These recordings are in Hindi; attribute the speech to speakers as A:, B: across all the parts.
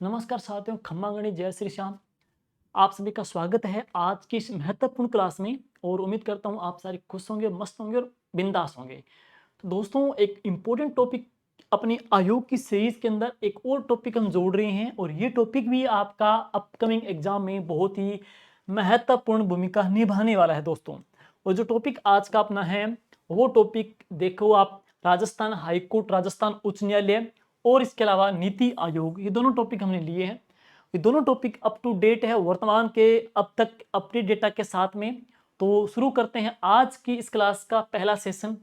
A: नमस्कार साथियों, खम्मा गणित जय श्री श्याम। आप सभी का स्वागत है आज की इस महत्वपूर्ण क्लास में और उम्मीद करता हूँ आप सारे खुश होंगे, मस्त होंगे और बिंदास होंगे। तो दोस्तों, एक इम्पोर्टेंट टॉपिक अपनी आयोग की सीरीज के अंदर एक और टॉपिक हम जोड़ रहे हैं और ये टॉपिक भी आपका अपकमिंग एग्जाम में बहुत ही महत्वपूर्ण भूमिका निभाने वाला है दोस्तों। और जो टॉपिक आज का अपना है वो टॉपिक देखो आप, राजस्थान हाईकोर्ट, राजस्थान उच्च न्यायालय और इसके अलावा नीति आयोग, ये दोनों टॉपिक हमने लिए हैं। ये दोनों टॉपिक अप टू डेट है वर्तमान के अब तक अपडेट डेटा के साथ में। तो शुरू करते हैं आज की इस क्लास का पहला सेशन।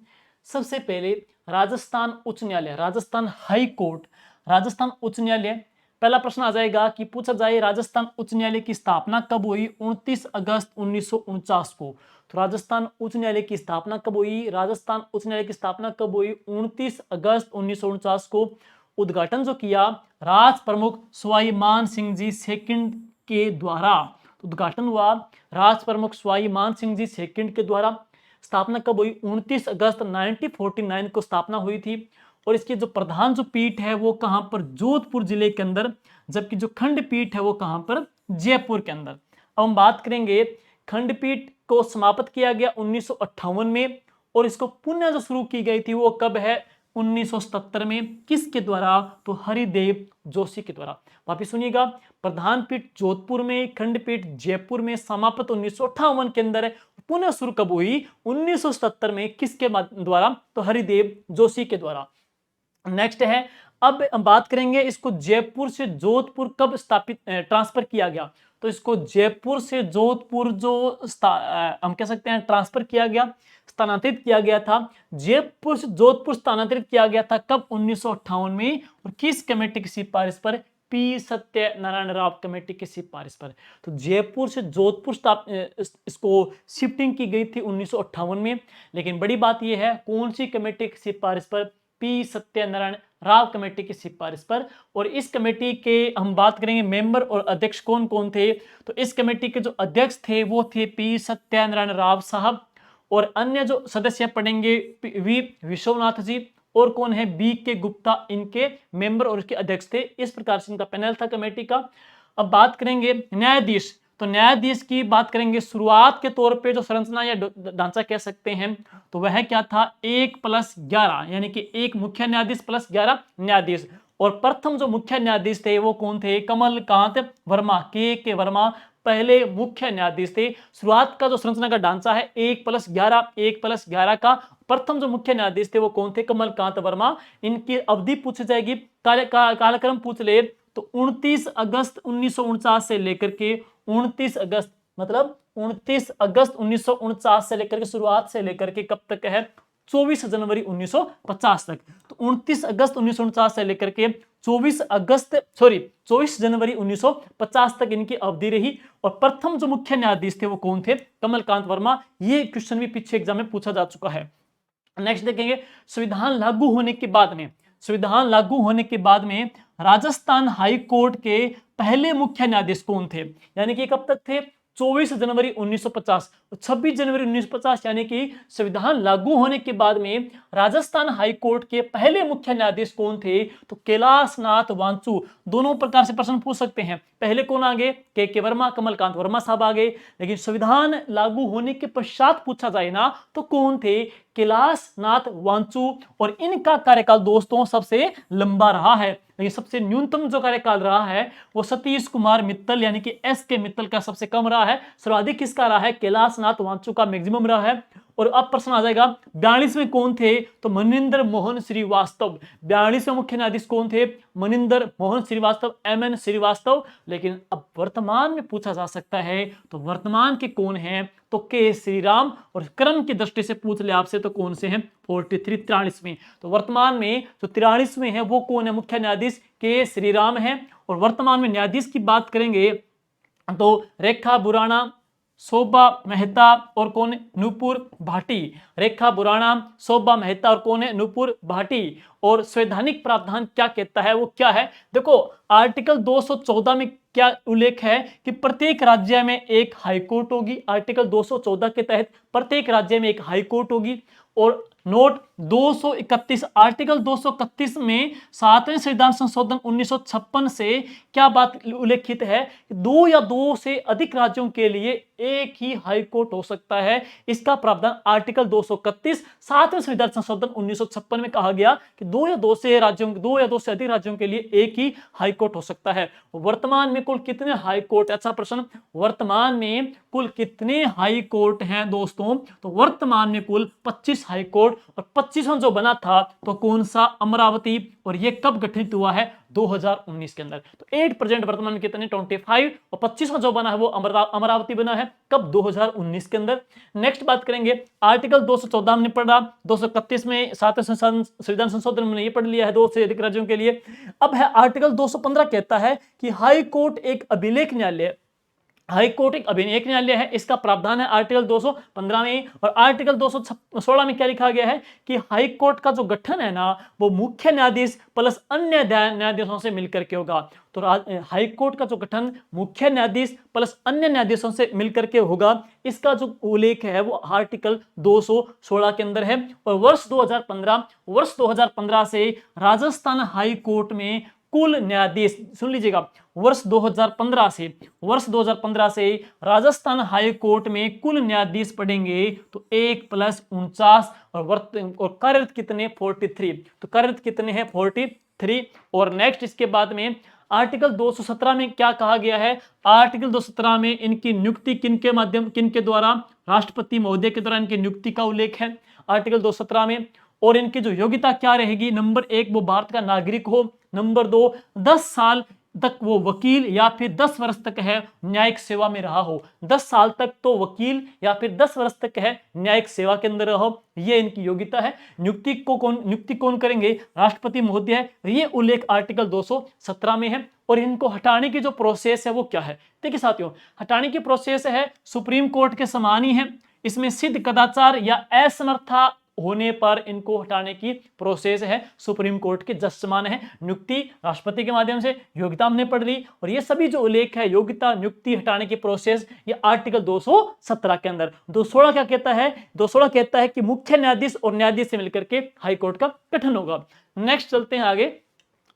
A: सबसे पहले राजस्थान उच्च न्यायालय, राजस्थान हाई कोर्ट, राजस्थान उच्च न्यायालय। पहला प्रश्न आ जाएगा कि पूछा जाए राजस्थान उच्च न्यायालय की स्थापना कब हुई? 29 अगस्त 1949 को। तो राजस्थान उच्च न्यायालय की स्थापना कब हुई? राजस्थान उच्च न्यायालय की स्थापना कब हुई? 29 अगस्त 1949 को। उद्घाटन जो किया राज प्रमुख सवाई मान सिंह जी सेकंड के द्वारा। तो उद्घाटन हुआ राज प्रमुख सवाई मान सिंह जी सेकंड के द्वारा। स्थापना कब हुई? 29 अगस्त 1949 को स्थापना हुई थी। और इसकी जो प्रधान जो पीठ है वो कहां पर? जोधपुर जिले के अंदर, जबकि जो खंडपीठ है वो कहां पर? जयपुर के अंदर। अब हम बात करेंगे, खंडपीठ को समाप्त किया गया 1958 में और इसको पुनः जो शुरू की गई थी वो कब है? 1977 में। किसके द्वारा? तो हरिदेव जोशी के द्वारा। वापिस सुनिएगा, प्रधान पीठ जोधपुर में, खंडपीठ जयपुर में, समाप्त 1958 के अंदर है। पुनः शुरू कब हुई? 1977 में। किसके द्वारा? तो हरिदेव जोशी के द्वारा। नेक्स्ट है, अब हम बात करेंगे इसको जयपुर से जोधपुर कब स्थापित ट्रांसफर किया गया। तो इसको जयपुर से जोधपुर जो हम कह सकते हैं ट्रांसफर किया गया, स्थानांतरित किया गया था। जयपुर से जोधपुर स्थानांतरित किया गया था कब? 1958 में। और किस कमेटी की सिफारिश पर? पी सत्यनारायण राव कमेटी की सिफारिश पर। तो जयपुर से जोधपुर इसको शिफ्टिंग की गई थी 1958 में। लेकिन बड़ी बात यह है, कौन सी कमेटी की सिफारिश पर? पी सत्यनारायण राव कमेटी की सिफारिश पर। और इस कमेटी के हम बात करेंगे मेंबर और अध्यक्ष कौन कौन थे। तो इस कमेटी के जो अध्यक्ष थे वो थे पी सत्यनारायण राव साहब। और अन्य जो सदस्य पढ़ेंगे वी विश्वनाथ जी और कौन है? बी के गुप्ता, इनके मेंबर और इसके अध्यक्ष थे। इस प्रकार से इनका पैनल था कमेटी का। अब बात करेंगे न्यायाधीश। तो न्यायाधीश की बात करेंगे, शुरुआत के तौर पे जो संरचना या ढांचा कह सकते हैं तो वह क्या था? 1+11, यानी कि एक मुख्य न्यायाधीश प्लस 11 न्यायाधीश। और प्रथम जो मुख्य न्यायाधीश थे वो कौन थे? कमलकांत वर्मा, के वर्मा पहले मुख्य न्यायाधीश थे। शुरुआत का जो संरचना का ढांचा है 1+11, 1+11 का। प्रथम जो मुख्य न्यायाधीश थे वो कौन थे? कमलकांत वर्मा। इनकी अवधि पूछी जाएगी, कालक्रम पूछ ले तो 29 अगस्त 1949 से लेकर के 29 अगस्त, मतलब 29 अगस्त 1949 से लेकर के शुरुआत से लेकर के कब तक है? 24 जनवरी 1950 तक। तो 29 अगस्त 1949 से लेकर के 24 जनवरी 1950 तक इनकी अवधि रही। और प्रथम जो मुख्य न्यायाधीश थे वो कौन थे? कमलकांत वर्मा। ये क्वेश्चन भी पीछे एग्जाम में पूछा जा चुका है। नेक्स्ट देखेंगे, संविधान लागू होने के बाद में, संविधान लागू होने के बाद में राजस्थान हाई कोर्ट के पहले मुख्य न्यायाधीश कौन थे? यानी कि कब तक थे? 24 जनवरी 1950 और 26 जनवरी 1950, यानी कि संविधान लागू होने के बाद में राजस्थान हाई कोर्ट के पहले मुख्य न्यायाधीश कौन थे? तो कैलाशनाथ वांचू। दोनों प्रकार से प्रश्न पूछ सकते हैं। पहले कौन आगे? के वर्मा, कमलकांत वर्मा साहब आगे। लेकिन संविधान लागू होने के पश्चात पूछा जाए ना तो कौन थे? कैलाशनाथ वांचू। और इनका कार्यकाल दोस्तों सबसे लंबा रहा है, लेकिन सबसे न्यूनतम जो कार्यकाल रहा है वो सतीश कुमार मित्तल यानी कि एस के मित्तल का सबसे कम रहा है। सर्वाधिक किसका रहा है? कैलाशनाथ वांचू का मैक्सिमम रहा है। और अब प्रश्न आ जाएगा 42वें कौन थे? तो मनिंदर मोहन श्रीवास्तव। 42वें मुख्य न्यायाधीश कौन थे? मनिंदर मोहन श्रीवास्तव, एम.एन. श्रीवास्तव। लेकिन अब वर्तमान में पूछा जा सकता है तो वर्तमान के कौन है? तो के श्रीराम। और क्रम की दृष्टि से पूछ ले आपसे तो कौन से हैं? 43 तो वर्तमान में जो 43वें है वो कौन है? मुख्य न्यायाधीश के श्रीराम है। और वर्तमान में न्यायाधीश की बात करेंगे तो रेखा बुराणा, शोभा मेहता और कौन है? नूपुर भाटी। रेखा बुराणा, शोभा मेहता और कौन है? नूपुर भाटी। और संवैधानिक प्रावधान क्या कहता है? वो क्या है? देखो, आर्टिकल 214 में क्या उल्लेख है कि प्रत्येक राज्य में एक हाईकोर्ट होगी। आर्टिकल 214 के तहत प्रत्येक राज्य में एक हाईकोर्ट होगी। और नोट 231 आर्टिकल 231 में 7वें संविधान संशोधन 1956 से क्या बात उल्लेखित है? दो या दो से अधिक राज्यों के लिए एक ही हाई कोर्ट हो सकता है। इसका प्रावधान आर्टिकल 231 7वें संविधान संशोधन 1956 में कहा गया कि दो या दो से अधिक राज्यों के लिए एक ही हाई कोर्ट हो सकता है। वर्तमान में कुल कितने हाई कोर्ट? अच्छा प्रश्न, वर्तमान में कुल कितने हाई कोर्ट हैं दोस्तों? तो वर्तमान में कुल 25 हाई कोर्ट, और 25वां जो बना था तो कौन सा? अमरावती। और ये कब गठित हुआ है? 2019 के अंदर। तो 8 प्रेजेंट वर्तमान में कितने? 25, और 25वां जो बना है वो अमरावती बना है कब? 2019 के अंदर। नेक्स्ट बात करेंगे आर्टिकल 214 हमने पढ़ा, 231 में 7वें संविधान संशोधन में ये पढ़ लिया है दो से अधिक राज्यों के लिए। अब है आर्टिकल 215 कहता है कि हाई कोर्ट एक अभिलेख न्यायालय, हाई कोर्ट एक अभिलेख न्यायालय है। इसका प्रावधान है आर्टिकल 215 में। और आर्टिकल 216 में क्या लिखा गया है कि हाई कोर्ट का जो गठन है ना वो मुख्य न्यायाधीश प्लस अन्य न्यायाधीशों से मिलकर के होगा। तो हाई कोर्ट का जो गठन मुख्य न्यायाधीश प्लस अन्य न्यायाधीशों से मिलकर के होगा। इसका जो उल्लेख है वो आर्टिकल 216 के अंदर है। और वर्ष 2015 से राजस्थान हाई कोर्ट में कुल न्यायाधीश, सुन लीजिएगा, वर्ष 2015 से राजस्थान हाई कोर्ट में कुल न्यायाधीश पढ़ेंगे तो 1+49, और कार्यरत कितने? 43। तो कार्यरत कितने हैं? 43। और नेक्स्ट इसके बाद में आर्टिकल 217 में क्या कहा गया है? आर्टिकल 217 में इनकी नियुक्ति किनके द्वारा? राष्ट्रपति महोदय के द्वारा इनकी नियुक्ति का उल्लेख है आर्टिकल 217 में। और इनकी जो योग्यता क्या रहेगी? नंबर 1 वो भारत का नागरिक हो, नंबर 2 10 साल तक वो वकील या फिर 10 वर्ष तक है न्यायिक सेवा में रहा हो। 10 साल तक तो वकील या फिर 10 वर्ष तक है न्यायिक सेवा के अंदर रहो, ये इनकी योग्यता है। नियुक्ति कौन करेंगे? राष्ट्रपति महोदय। ये उल्लेख आर्टिकल 217 में है। और इनको हटाने की जो प्रोसेस है वो क्या है? देखिए साथियों, हटाने की प्रोसेस है सुप्रीम कोर्ट के समान ही है। इसमें सिद्ध कदाचार या असमर्था होने पर इनको हटाने की प्रोसेस है सुप्रीम कोर्ट के जज समान है। नियुक्ति राष्ट्रपति के माध्यम से, योग्यता हमने पढ़ ली, और ये सभी जो उल्लेख है योग्यता, नियुक्ति, हटाने की प्रोसेस, ये आर्टिकल 217 के अंदर। 216 क्या कहता है? 216 कहता है कि मुख्य न्यायाधीश और न्यायाधीश से मिलकर के हाई कोर्ट का गठन होगा। नेक्स्ट चलते हैं आगे।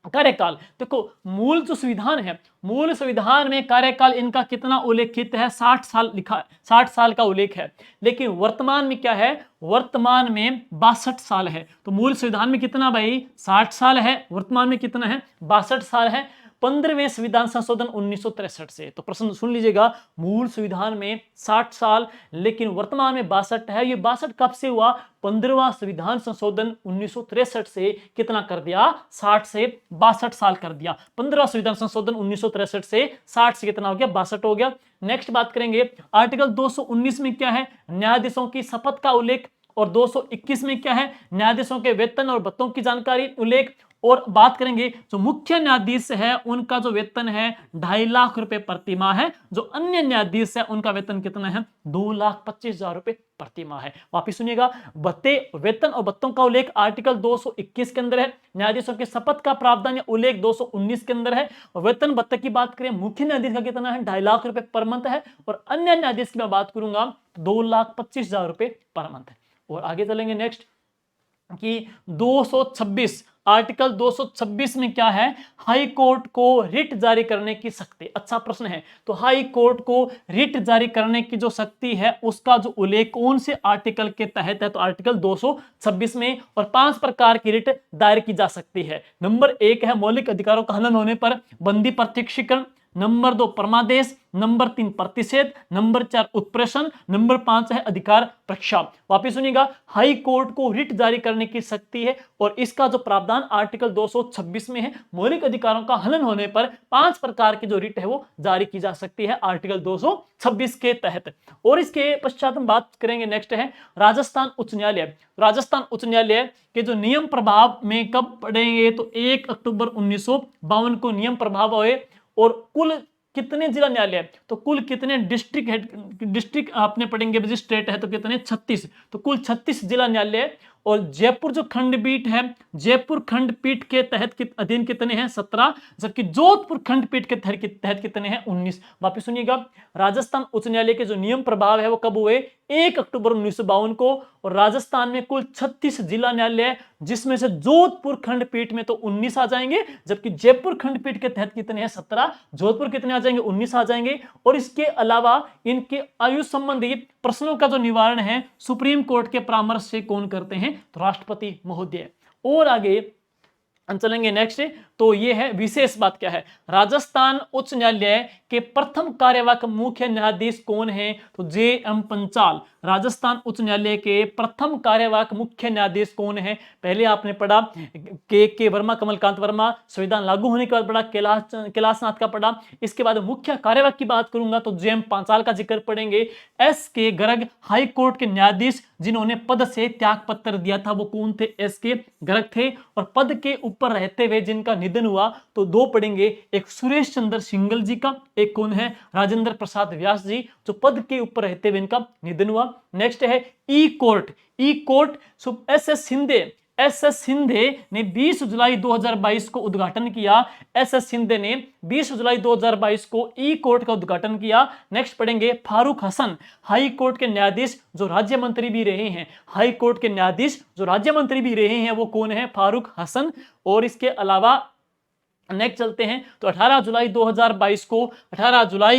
A: कार्यकाल, देखो मूल जो संविधान है, मूल संविधान में कार्यकाल इनका कितना उल्लेखित है? 60 साल लिखा है, 60 साल का उल्लेख है। लेकिन वर्तमान में क्या है? वर्तमान में 62 साल है। तो मूल संविधान में कितना भाई? 60 साल है, वर्तमान में कितना है? 62 साल है। 15वें संविधान संशोधन 1963 से। तो प्रश्न सुन लीजिएगा, मूल संविधान में 60 साल लेकिन वर्तमान में 62 है। ये 62 कब से हुआ? 15वां संविधान संशोधन 1963 से कितना कर दिया? 60 से 62 साल कर दिया। 15वां संविधान संशोधन 1963 से 60 से कितना हो गया? 62 हो गया। नेक्स्ट बात करेंगे आर्टिकल 219 में क्या है? न्यायाधीशों की शपथ का उल्लेख। और 221 में क्या है? न्यायाधीशों के वेतन और भत्तों की जानकारी, उल्लेख। और बात करेंगे जो मुख्य न्यायाधीश है उनका जो वेतन है 2.5 लाख रुपए प्रति माह है। जो अन्य न्यायाधीश है उनका वेतन कितना है? 2,25,000 रुपए प्रति माह है। वापिस सुनिएगा, भत्ते, वेतन और भत्तों का उल्लेख आर्टिकल 221 के अंदर है। न्यायाधीशों के शपथ का प्रावधान या उल्लेख 219 के अंदर है। और वेतन भत्ते की बात करें, मुख्य न्यायाधीश का कितना है? 2.5 लाख रुपए पर मंथ है। और अन्य न्यायाधीश की मैं बात करूंगा 2,25,000 रुपए पर मंथ है। और आगे चलेंगे नेक्स्ट कि 226 आर्टिकल 226 में क्या है? हाई कोर्ट को रिट जारी करने की शक्ति। अच्छा प्रश्न है। तो हाई कोर्ट को रिट जारी करने की जो शक्ति है उसका जो उल्लेख कौन से आर्टिकल के तहत है? तो आर्टिकल 226 में। और 5 प्रकार की रिट दायर की जा सकती है। नंबर 1 है मौलिक अधिकारों का हनन होने पर बंदी प्रत्यक्षीकरण, नंबर 2 परमादेश, नंबर 3 प्रतिषेध, नंबर 4 उत्प्रेषण, नंबर 5 है अधिकार प्रक्षाभ। वापिस सुनिएगा, हाई कोर्ट को रिट जारी करने की शक्ति है और इसका जो प्रावधान आर्टिकल 226 में है। मौलिक अधिकारों का हनन होने पर 5 प्रकार की जो रिट है वो जारी की जा सकती है आर्टिकल 226 के तहत। और इसके पश्चात हम बात करेंगे, नेक्स्ट है राजस्थान उच्च न्यायालय। राजस्थान उच्च न्यायालय के जो नियम प्रभाव में कब पढ़ेंगे? तो 1 अक्टूबर 1952 को नियम प्रभाव हुए। और कुल कितने जिला न्यायालय? तो कुल कितने डिस्ट्रिक्ट आपने पढ़ेंगे, मजिस्ट्रेट है तो कितने? 36। तो कुल 36 जिला न्यायालय। और जयपुर जो खंडपीठ है, जयपुर खंडपीठ के तहत अधीन कितने हैं? 17, जबकि जोधपुर खंडपीठ के तहत कितने हैं? 19। वापिस सुनिएगा, राजस्थान उच्च न्यायालय के जो नियम प्रभाव है वो कब हुए? 1 अक्टूबर 1952 को। और राजस्थान में कुल 36 जिला न्यायालय है, जिसमें से जोधपुर खंडपीठ में तो 19 आ जाएंगे, जबकि जयपुर खंडपीठ के तहत कितने हैं? 17। जोधपुर कितने आ जाएंगे? 19 आ जाएंगे। और इसके अलावा इनके आयु संबंधी प्रश्नों का जो निवारण है सुप्रीम कोर्ट के परामर्श से कौन करते हैं? तो राष्ट्रपति महोदय। और आगे हम चलेंगे नेक्स्ट। तो ये है विशेष बात क्या है, राजस्थान उच्च न्यायालय के प्रथम कार्यवाहक मुख्य न्यायाधीश कौन है? तो जे.एम. पंचाल। राजस्थान उच्च न्यायालय के प्रथम कार्यवाहक मुख्य न्यायाधीश कौन है? पहले आपने पढ़ा के वर्मा, कमलकांत वर्मा। संविधान लागू होने के बाद पढ़ा कैलाशनाथ का पढ़ा। इसके बाद मुख्य कार्यवाहक की बात करूंगा तो जे.एम. पंचाल का जिक्र पढ़ेंगे। एस.के. गर्ग हाई कोर्ट के न्यायाधीश जिन्होंने पद से त्याग पत्र दिया था वो कौन थे? एस.के. गर्ग थे। और पद के ऊपर रहते हुए जिनका निधन हुआ तो 2 पढ़ेंगे, एक सुरेश चंद्र सिंगल जी का, एक कौन है? राजेंद्र प्रसाद व्यास जी, जो पद के ऊपर रहते हुए इनका निधन हुआ। नेक्स्ट है ई कोर्ट। ई कोर्ट एस.एस. शिंदे ने 20 जुलाई 2022 को उद्घाटन किया। एस.एस. शिंदे ने 20 जुलाई 2022 को ई कोर्ट का उद्घाटन किया। नेक्स्ट पढ़ेंगे फारूक हसन, हाई कोर्ट के न्यायाधीश जो राज्य मंत्री भी रहे हैं। हाई कोर्ट के न्यायाधीश जो राज्य मंत्री भी रहे हैं वो कौन है? फारूक हसन। और इसके अलावा नेक्स्ट चलते हैं तो 18 जुलाई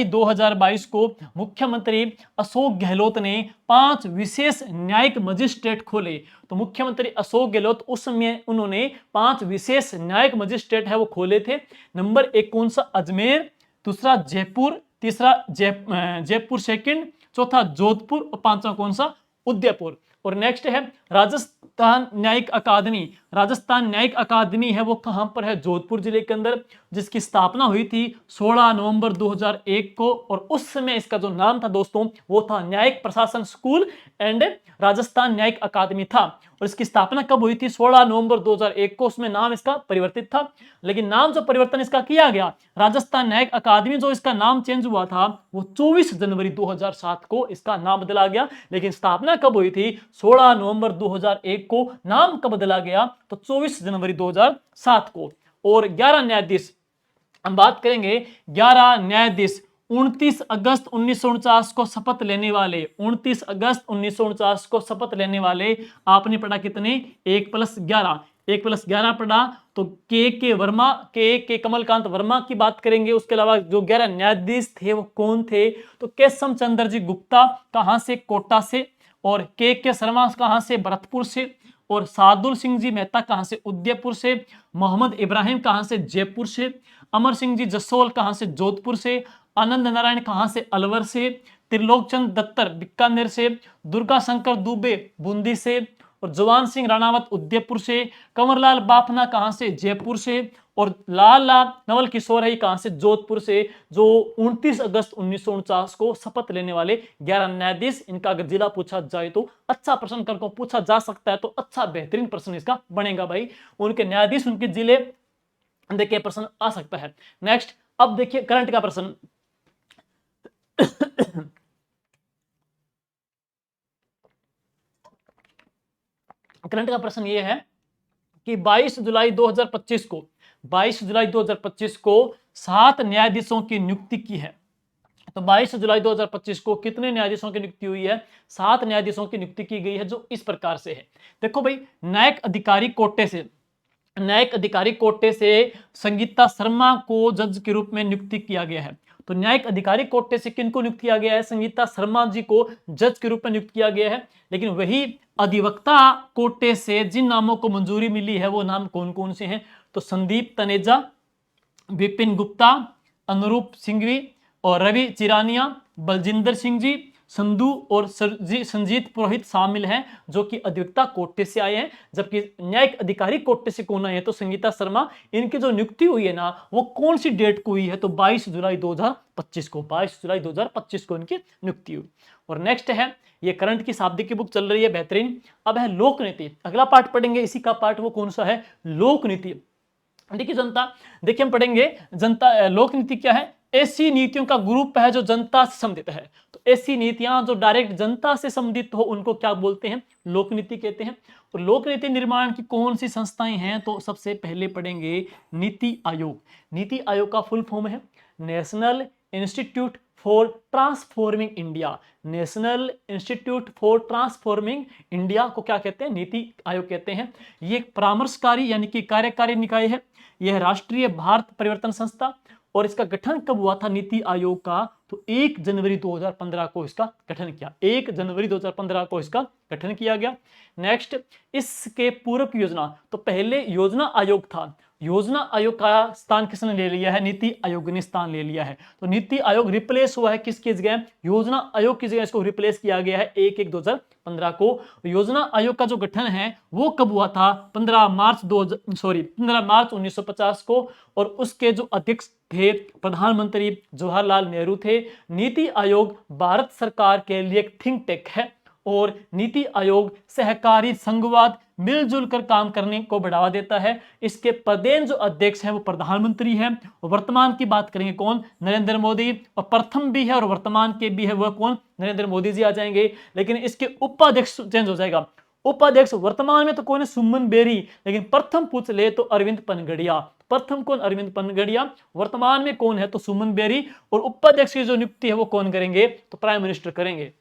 A: 2022 को मुख्यमंत्री अशोक गहलोत ने 5 विशेष न्यायिक मजिस्ट्रेट खोले। तो मुख्यमंत्री अशोक गहलोत उस समय उन्होंने 5 विशेष न्यायिक मजिस्ट्रेट है वो खोले थे। नंबर 1 कौन सा? अजमेर, दूसरा जयपुर, तीसरा जयपुर सेकंड, चौथा जोधपुर और 5वां कौन सा? उदयपुर। और नेक्स्ट है राजस्थान न्यायिक अकादमी। राजस्थान न्यायिक अकादमी है वो कहां पर है? जोधपुर जिले के अंदर, जिसकी स्थापना हुई थी 16 नवंबर 2001 को। और उस समय इसका जो नाम था दोस्तों वो था न्यायिक प्रशासन स्कूल एंड राजस्थान न्यायिक अकादमी था। और इसकी स्थापना कब हुई थी? 16 नवंबर 2001 को। उसमें नाम इसका परिवर्तित था, लेकिन नाम जो परिवर्तन इसका किया गया, राजस्थान न्यायिक अकादमी जो इसका नाम चेंज हुआ था वो 24 जनवरी 2007 को इसका नाम बदला गया। लेकिन स्थापना कब हुई थी? 16 नवंबर 2001 को। नाम कब बदला गया? तो 24 जनवरी 2007 को। और 11 न्यायाधीश हम बात करेंगे। 11 न्यायाधीश 29 अगस्त 1949 को शपथ लेने वाले, 29 अगस्त 1949 को शपथ लेने वाले आपने पढ़ा कितने? 1+11, 1+11 पढ़ा। तो के वर्मा, के कमलकांत वर्मा की बात करेंगे। उसके अलावा जो 11 न्यायाधीश थे वो कौन थे? तो केशव चंद्र जी गुप्ता कहां से? कोटा से। और के शर्मा कहां से? भरतपुर से। और सादुल सिंह जी मेहता कहां से? उदयपुर से। मोहम्मद इब्राहिम कहां से? जयपुर से। अमर सिंह जी जसोल कहां से? जोधपुर से। आनंद नारायण कहां से? अलवर से। त्रिलोकचंद दत्तर बीकानेर से। दुर्गा शंकर दुबे बूंदी से। और जवान सिंह राणावत उदयपुर से। कंवरलाल बाफना कहां से? जयपुर से। और लाला नवल किशोर है कहां से? जोधपुर से। जो 29 अगस्त 1949 को शपथ लेने वाले 11 न्यायाधीश। इनका अगर जिला पूछा जाए तो अच्छा प्रश्न कर को पूछा जा सकता है, तो अच्छा बेहतरीन प्रश्न इसका बनेगा भाई। उनके न्यायाधीश, उनके जिले देखिए प्रश्न आ सकता है। नेक्स्ट अब देखिए करंट का प्रश्न। करंट का प्रश्न ये है कि 22 जुलाई 2025 को 22 जुलाई 2025 को 7 न्यायाधीशों की नियुक्ति की है। तो 22 जुलाई 2025 को कितने न्यायाधीशों की नियुक्ति हुई है? 7 न्यायाधीशों की नियुक्ति की गई है, जो इस प्रकार से है। देखो भाई, न्यायिक अधिकारी कोटे से संगीता शर्मा को जज के रूप में नियुक्ति किया गया है। तो न्यायिक अधिकारी कोटे से किनको नियुक्त किया गया है? संगीता शर्मा जी को जज के रूप में नियुक्त किया गया है। लेकिन वही अधिवक्ता कोटे से जिन नामों को मंजूरी मिली है वो नाम कौन कौन से हैं? तो संदीप तनेजा, विपिन गुप्ता, अनुरूप सिंघवी और रवि चिरानिया, बलजिंदर सिंह जी, संधू और संजीत पुरोहित शामिल हैं, जो कि अधिवक्ता कोटे से आए हैं। जबकि न्यायिक अधिकारी कोटे से कौन आए हैं? तो संगीता शर्मा। इनकी जो नियुक्ति हुई है ना वो कौन सी डेट को हुई है? तो 22 जुलाई 2025 को। 22 जुलाई 2025 को इनकी नियुक्ति हुई। और नेक्स्ट है, ये करंट की शाब्दिक की बुक चल रही है, बेहतरीन। अब है लोक नीति। अगला पार्ट पढ़ेंगे, इसी का पार्ट वो कौन सा है? लोक नीति। देखिए जनता, देखिए हम पढ़ेंगे जनता लोक नीति क्या है? ऐसी नीतियों का ग्रुप है जो जनता से संबंधित है। तो ऐसी नीतियां जो डायरेक्ट जनता से संबंधित हो उनको क्या बोलते हैं, लोक नीति कहते हैं। और लोक नीति निर्माण की कौन सी संस्थाएं हैं, तो सबसे पहले पढ़ेंगे नीति आयोग। नीति आयोग का फुल फॉर्म है national institute for transforming India. National institute for transforming India को क्या कहते हैं, नीति आयोग कहते हैं। ये एक परामर्शकारी यानी कि कार्यकारी निकाय है। यह राष्ट्रीय भारत परिवर्तन संस्था, और इसका गठन कब हुआ था नीति आयोग का, तो 1 जनवरी 2015 को इसका गठन किया। 1 जनवरी 2015 को इसका गठन किया गया। नेक्स्ट, इसके पूर्व की योजना, तो पहले योजना आयोग था। योजना आयोग का स्थान किसने ले लिया है, नीति आयोग ने स्थान ले लिया है। तो नीति आयोग रिप्लेस हुआ है किसकी जगह, योजना आयोग की जगह इसको रिप्लेस किया गया है 1/1/2015 को। योजना आयोग का जो गठन है वो कब हुआ था, 15 मार्च 1950 को। और उसके जो अध्यक्ष थे प्रधानमंत्री जवाहरलाल नेहरू थे। नीति आयोग भारत सरकार के लिए एक थिंक टैंक है, और नीति आयोग सहकारी संघवाद मिलजुल कर काम करने को बढ़ावा देता है। इसके प्रदेश जो अध्यक्ष हैं वो प्रधानमंत्री हैं। वर्तमान की बात करेंगे कौन, नरेंद्र मोदी। और प्रथम भी है और वर्तमान के भी है वह कौन, नरेंद्र मोदी जी आ जाएंगे। लेकिन इसके उपाध्यक्ष चेंज हो जाएगा। उपाध्यक्ष वर्तमान में तो कौन है, सुमन बेरी। लेकिन प्रथम पूछ ले तो अरविंद पनगड़िया। प्रथम कौन, अरविंद पनगड़िया। वर्तमान में कौन है, तो सुमन बेरी। और उपाध्यक्ष की जो नियुक्ति है वो कौन करेंगे, तो प्राइम मिनिस्टर करेंगे।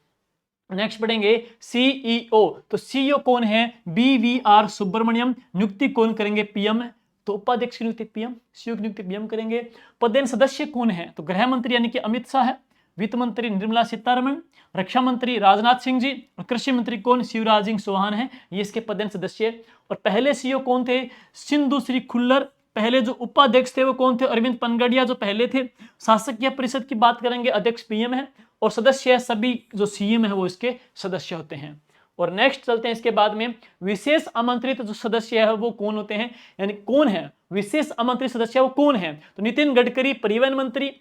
A: नेक्स्ट पढ़ेंगे सीईओ। तो सीईओ कौन है, BVR सुब्रमण्यम। नियुक्ति कौन करेंगे, पीएम। तो उपाध्यक्ष की नियुक्ति पीएम, सीईओ की नियुक्ति पीएम करेंगे। पदेन सदस्य कौन है, तो गृह मंत्री यानी कि अमित शाह है, वित्त मंत्री निर्मला सीतारमण, रक्षा मंत्री राजनाथ सिंह जी, और कृषि मंत्री कौन, शिवराज सिंह चौहान है। ये इसके पदेन सदस्य। और पहले सीईओ कौन थे, सिंधु श्री खुल्लर। पहले जो उपाध्यक्ष थे वो कौन थे, अरविंद पनगड़िया जो पहले थे। शासकीय परिषद की बात करेंगे, अध्यक्ष पीएम है, और सदस्य सभी जो सीएम है वो इसके सदस्य होते हैं। और नेक्स्ट चलते हैं इसके बाद में, विशेष आमंत्रित जो सदस्य है वो कौन होते हैं, यानी कौन है विशेष आमंत्रित सदस्य, वो कौन है। तो नितिन गडकरी परिवहन मंत्री,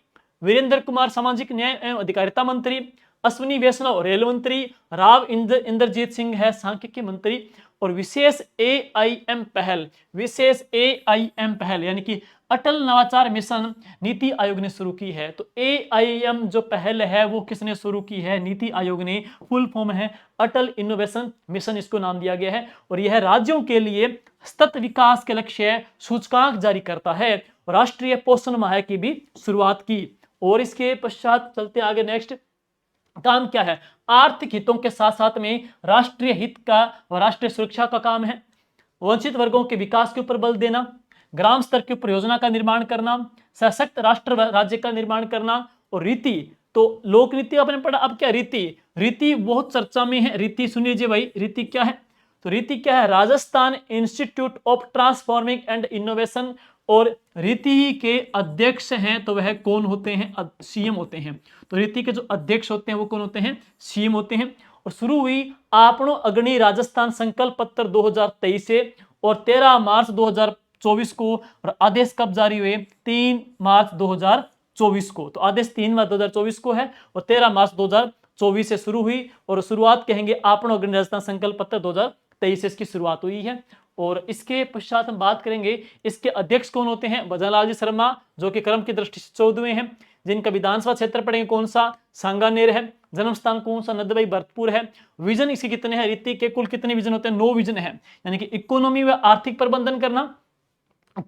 A: वीरेंद्र कुमार सामाजिक न्याय एवं अधिकारिता मंत्री, अश्विनी वैष्णव रेल मंत्री, राव इंद्रजीत सिंह है सांख्यिकी मंत्री। और विशेष AIM पहल, विशेष AIM पहल यानी कि अटल नवाचार मिशन नीति आयोग ने शुरू की है। तो AIM जो पहल है वो किसने शुरू की है, नीति आयोग ने। फुल फॉर्म है अटल इनोवेशन मिशन, इसको नाम दिया गया है। और यह राज्यों के लिए सतत विकास के लक्ष्य सूचकांक जारी करता है। राष्ट्रीय पोषण माह की भी शुरुआत की। और इसके पश्चात चलते आगे, नेक्स्ट काम क्या है, आर्थिक हितों के साथ साथ में राष्ट्रीय हित का व राष्ट्रीय सुरक्षा का काम है। वंचित वर्गों के विकास के ऊपर बल देना, ग्राम स्तर की परियोजना का निर्माण करना, सशक्त राष्ट्र राज्य का निर्माण करना। और रीति, तो लोक नीति आपने पढ़ा, अब क्या रीति, रीति बहुत चर्चा में है। रीति सुन लीजिए भाई, रीति क्या है, तो रीति क्या है, Rajasthan institute of transforming and innovation. और रीति के अध्यक्ष हैं तो वह कौन होते हैं, सीएम होते हैं। तो रीति के जो अध्यक्ष होते हैं वो कौन होते हैं, सीएम होते हैं। और शुरू हुई आपनो अग्नि राजस्थान संकल्प पत्र 2023 से, और 13 मार्च 2024 को। और आदेश कब जारी हुए, 3 मार्च 2024 को। तो आदेश 3 मार्च 2024 को है, और 13 मार्च 2024 से शुरू हुई। और शुरुआत कहेंगे आपनो अग्नि राजस्थान संकल्प पत्र 2023 से इसकी शुरुआत हुई है। और इसके पश्चात हम बात करेंगे इसके अध्यक्ष कौन होते हैं, भजनलाल जी शर्मा, जो कि क्रम की दृष्टि से 14वें हैं, जिनका विधानसभा क्षेत्र पढ़ेंगे कौन सा, सांगानेर है। जन्म स्थान कौन सा, नंदबाई भरतपुर है। विजन इसके कितने हैं, रीति के कुल कितने विजन होते हैं, 9 विजन है। यानी कि इकोनॉमी व आर्थिक प्रबंधन करना,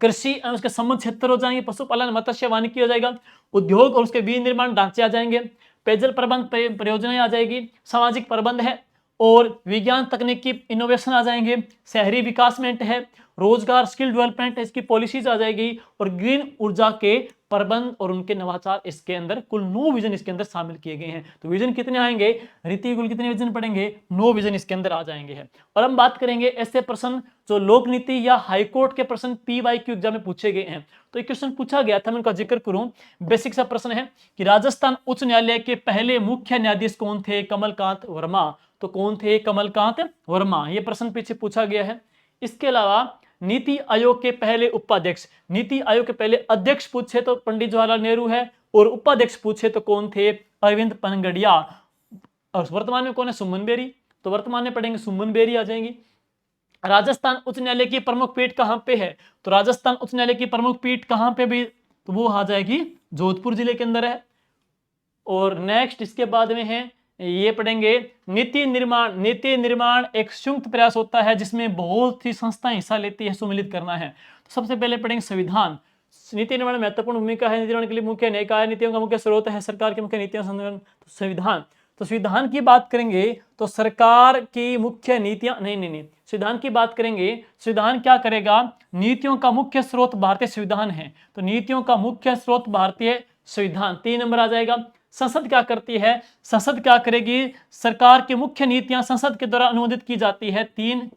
A: कृषि एवं उसके संबंध क्षेत्र हो जाएंगे, पशुपालन मत्स्य वानिकी हो जाएगा, उद्योग और उसके विनिर्माण ढांचे आ जाएंगे, पेयजल प्रबंध परियोजनाएं आ जाएगी, सामाजिक प्रबंध है, और विज्ञान तकनीकी इनोवेशन आ जाएंगे, शहरी विकासमेंट है, रोजगार स्किल डेवलपमेंट है, इसकी पॉलिसीज आ जाएगी, और ग्रीन ऊर्जा के प्रबंध और उनके नवाचार इसके अंदर। कुल 9 विजन इसके अंदर शामिल किए गए हैं। तो विजन कितने आएंगे, रीति कुल कितने विजन पढ़ेंगे, 9 विजन इसके अंदर आ जाएंगे हैं। और हम बात करेंगे ऐसे प्रश्न जो लोक नीति या हाईकोर्ट के प्रश्न PYQ एग्जाम में पूछे गए हैं। तो एक क्वेश्चन पूछा गया था, मैं उनका जिक्र करूं, बेसिक सा प्रश्न है कि राजस्थान उच्च न्यायालय के पहले मुख्य न्यायाधीश कौन थे, कमलकांत वर्मा। तो कौन थे, कमलकांत वर्मा। यह प्रश्न पीछे पूछा गया है। इसके अलावा नीति आयोग के पहले उपाध्यक्ष, नीति आयोग के पहले अध्यक्ष पूछे तो पंडित जवाहरलाल नेहरू है, और उपाध्यक्ष पूछे तो कौन थे, अरविंद पनगड़िया। और वर्तमान में कौन है, सुमन बेरी। तो वर्तमान में पढ़ेंगे सुमन बेरी आ जाएंगी। राजस्थान उच्च न्यायालय की प्रमुख पीठ कहां पे है, तो राजस्थान उच्च न्यायालय की प्रमुख पीठ कहां पे भी, तो वो आ जाएगी जोधपुर जिले के अंदर है। और नेक्स्ट इसके बाद में है ये पढ़ेंगे नीति निर्माण। नीति निर्माण एक संयुक्त प्रयास होता है जिसमें बहुत सी संस्थाएं हिस्सा लेती है, सुमिलित करना है। तो सबसे पहले पढ़ेंगे संविधान। नीति निर्माण में महत्वपूर्ण भूमिका है, नीति निर्माण के लिए मुख्य निकाय, नीतियों का मुख्य स्रोत है सरकार की मुख्य नीतियां। तो संविधान, तो संविधान की बात करेंगे तो सरकार की मुख्य नीतियां, नहीं, संविधान की बात करेंगे, संविधान क्या करेगा, नीतियों का मुख्य स्रोत भारतीय संविधान है। तो नीतियों का मुख्य स्रोत भारतीय संविधान, 3 नंबर आ जाएगा। संसद क्या करती है, संसद क्या करेगी, सरकार की मुख्य नीतियां संसद के द्वारा अनुमोदित की जाती है। 3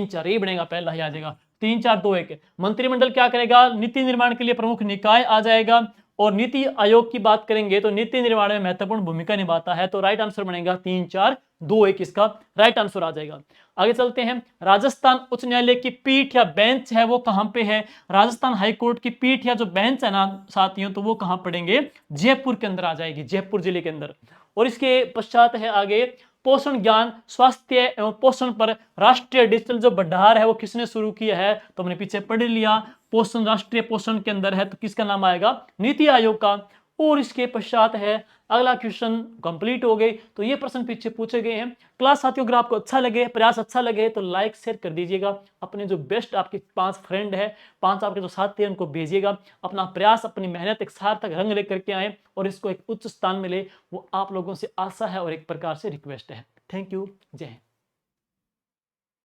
A: 4 ये बनेगा, पहला ही आ जाएगा। 3 4 2 1। मंत्रिमंडल क्या करेगा, नीति निर्माण के लिए प्रमुख निकाय आ जाएगा। और नीति आयोग की बात करेंगे तो नीति निर्माण में महत्वपूर्ण भूमिका निभाता है। तो राइट आंसर बनेगा 3 4 2 1, इसका राइट आंसर आ जाएगा। आगे चलते हैं, राजस्थान उच्च न्यायालय की पीठ या बेंच है वो कहां पे है, राजस्थान हाईकोर्ट की पीठ या जो बेंच है ना साथियों, तो वो कहां पड़ेंगे, जयपुर के अंदर आ जाएगी, जयपुर जिले के अंदर। और इसके पश्चात है आगे पोषण ज्ञान, स्वास्थ्य एवं पोषण पर राष्ट्रीय डिजिटल जो भंडार है वो किसने शुरू किया है, तो हमने पीछे पढ़ लिया, पोषण राष्ट्रीय पोषण के अंदर है, तो किसका नाम आएगा, नीति आयोग का। और इसके पश्चात है अगला क्वेश्चन कंप्लीट हो गई। तो ये प्रश्न पीछे पूछे गए हैं। क्लास साथियों अगर आपको अच्छा लगे, प्रयास अच्छा लगे तो लाइक शेयर कर दीजिएगा, अपने जो बेस्ट आपके 5 फ्रेंड है, 5 आपके जो साथी हैं उनको भेजिएगा। अपना प्रयास, अपनी मेहनत एक सार्थक रंग लेकर के आए और इसको एक उच्च स्थान मिले, वो आप लोगों से आशा है और एक प्रकार से रिक्वेस्ट है। थैंक यू, जय हिंद।